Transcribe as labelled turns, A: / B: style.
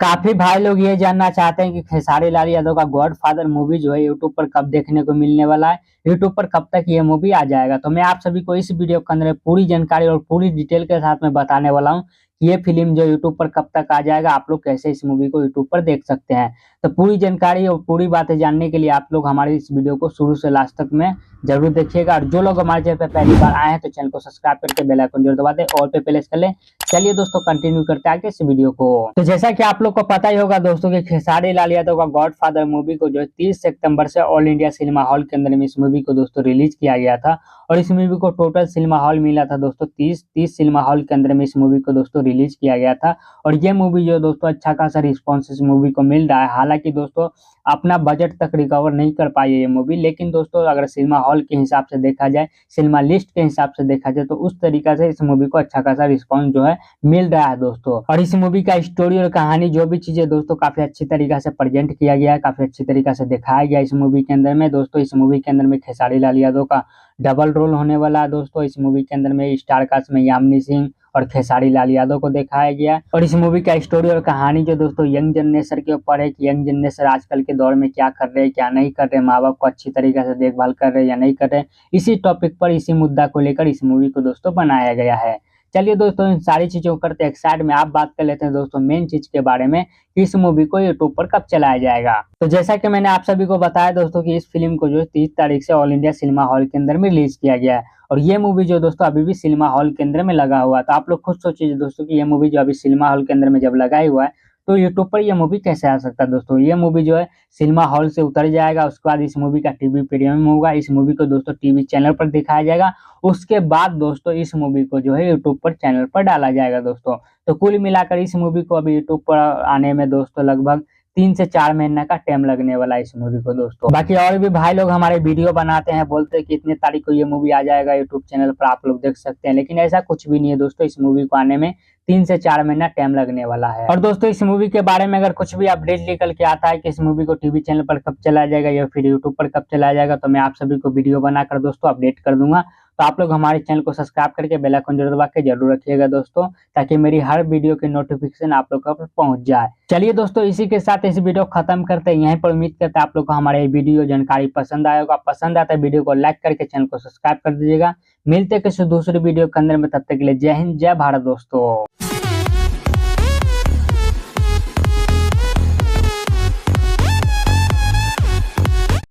A: काफी भाई लोग ये जानना चाहते हैं कि खेसारी लाल यादव का गॉडफादर मूवी जो है यूट्यूब पर कब देखने को मिलने वाला है। यूट्यूब पर कब तक ये मूवी आ जाएगा। तो मैं आप सभी को इस वीडियो के अंदर पूरी जानकारी और पूरी डिटेल के साथ में बताने वाला हूँ कि ये फिल्म जो यूट्यूब पर कब तक आ जाएगा, आप लोग कैसे इस मूवी को यूट्यूब पर देख सकते हैं। तो पूरी जानकारी और पूरी बातें जानने के लिए आप लोग हमारे इस वीडियो को शुरू से लास्ट तक में जरूर देखिएगा। और जो लोग हमारे चैनल पर पहली बार आए हैं तो चैनल को सब्सक्राइब करके बेल आइकन जरूर दबा दें, ऑल पे प्रेस कर लें। चलिए दोस्तों कंटिन्यू करते हैं आगे इस वीडियो को। तो जैसा कि आप लोग को पता ही होगा दोस्तों कि खेसारी लाल यादव का गॉडफादर मूवी को जो है 30 सितंबर से ऑल इंडिया सिनेमा हॉल के अंदर में इस मूवी को दोस्तों रिलीज किया गया था। और इस मूवी को टोटल सिनेमा हॉल मिला था दोस्तों 30 सिनेमा हॉल के अंदर में इस मूवी को दोस्तों रिलीज किया गया था। और ये मूवी जो दोस्तों अच्छा खासा रिस्पॉन्स इस मूवी को मिल रहा है। हालांकि दोस्तों अपना बजट तक रिकवर नहीं कर पाई है ये मूवी, लेकिन दोस्तों अगर सिनेमा हॉल के हिसाब से देखा जाए, सिनेमा लिस्ट के हिसाब से देखा जाए, तो उस तरीका से इस मूवी को अच्छा खासा रिस्पॉन्स जो है मिल रहा है दोस्तों। और इस मूवी का स्टोरी और कहानी जो भी चीजें दोस्तों काफी अच्छी तरीका से प्रेजेंट किया गया है, काफी अच्छी तरीका से दिखाया गया इस मूवी के अंदर में दोस्तों। इस मूवी के अंदर में खेसारी लाल यादव का डबल रोल होने वाला है दोस्तों। इस मूवी के अंदर में स्टार कास्ट में यामिनी सिंह और खेसारी लाल यादव को दिखाया गया। और इस मूवी का स्टोरी और कहानी जो दोस्तों यंग जनरेशन के ऊपर है कि यंग जनरेशन आजकल के दौर में क्या कर रहे हैं, क्या नहीं कर रहे, माँ बाप को अच्छी तरीके से देखभाल कर रहे हैं या नहीं कर रहे, इसी टॉपिक पर, इसी मुद्दा को लेकर इस मूवी को दोस्तों बनाया गया है। चलिए दोस्तों इन सारी चीजों को करते एक साइड में, आप बात कर लेते हैं दोस्तों मेन चीज के बारे में कि इस मूवी को यूट्यूब पर कब चलाया जाएगा। तो जैसा कि मैंने आप सभी को बताया दोस्तों कि इस फिल्म को जो 30 तारीख से ऑल इंडिया सिनेमा हॉल के अंदर में रिलीज किया गया है। और ये मूवी जो दोस्तों अभी भी सिनेमा हॉल के अंदर में लगा हुआ है। तो आप लोग खुद सोचिए दोस्तों कि ये मूवी जो अभी सिनेमा हॉल के अंदर में जब लगा हुआ है तो यूट्यूब पर ये मूवी कैसे आ सकता है दोस्तों। ये मूवी जो है सिनेमा हॉल से उतर जाएगा, उसके बाद इस मूवी का टीवी प्रीमियम होगा, इस मूवी को दोस्तों टीवी चैनल पर दिखाया जाएगा। उसके बाद दोस्तों इस मूवी को जो है यूट्यूब पर चैनल पर डाला जाएगा दोस्तों। तो कुल मिलाकर इस मूवी को अभी यूट्यूब पर आने में दोस्तों लगभग 3 से 4 महीने का टाइम लगने वाला है इस मूवी को दोस्तों। बाकी और भी भाई लोग हमारे वीडियो बनाते हैं, बोलते हैं कि इतने तारीख को ये मूवी आ जाएगा यूट्यूब चैनल पर, आप लोग देख सकते हैं, लेकिन ऐसा कुछ भी नहीं है दोस्तों। इस मूवी को आने में 3 से 4 महीना टाइम लगने वाला है। और दोस्तों इस मूवी के बारे में अगर कुछ भी अपडेट निकल के आता है कि इस मूवी को टीवी चैनल पर कब चलाया जाएगा या फिर यूट्यूब पर कब चलाया जाएगा, तो मैं आप सभी को वीडियो बनाकर दोस्तों अपडेट कर दूंगा। तो आप लोग हमारे चैनल को सब्सक्राइब करके बेल आइकन जरूर दबा के जरूर रखिएगा दोस्तों, ताकि मेरी हर वीडियो की नोटिफिकेशन आप लोग तक पहुंच जाए। चलिए दोस्तों इसी के साथ इस वीडियो को खत्म करते हैं यहीं पर। उम्मीद करते हैं आप लोग को हमारे वीडियो जानकारी पसंद आया होगा। पसंद आता है वीडियो को लाइक करके चैनल को सब्सक्राइब कर दीजिएगा। मिलते हैं किसी दूसरी वीडियो के अंदर में, तब तक के लिए जय हिंद, जय भारत दोस्तों।